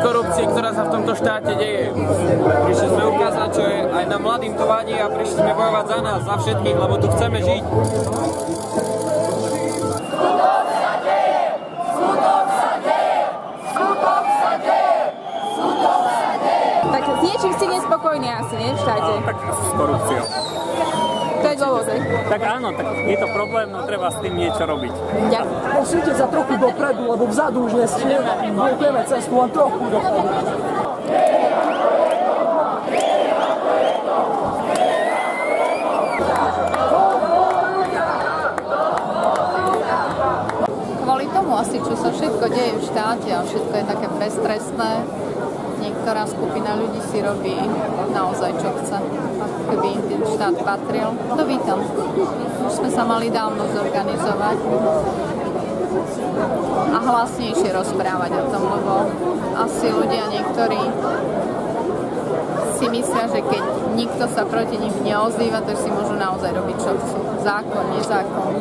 korupcie, ktorá sa v tomto štáte deje. Prišli sme ukázať, čo je aj nám mladým to vadí a prišli sme bojovať za nás, za všetkých, lebo tu chceme žiť. Tak s niečím ste nespokojní asi, nie? V štáte? No, tak s korupciou. To je dôvod. Tak áno, tak je to problém, no treba s tým niečo robiť. Ďakujem. Posúďte sa trochu dopredu, lebo vzadu už nie blokujeme cestu, len trochu dopredu. Kvôli tomu asi, čo sa všetko deje v štáte a všetko je také beztrestné, niektorá skupina ľudí si robí naozaj čo chce, ako keby im ten štát patril. To vítam. Už sme sa mali dávno zorganizovať a hlasnejšie rozprávať o tom, lebo asi ľudia niektorí si myslia, že keď nikto sa proti nim neozýva, to si môžu naozaj robiť čo chcú. Zákon, nezákon.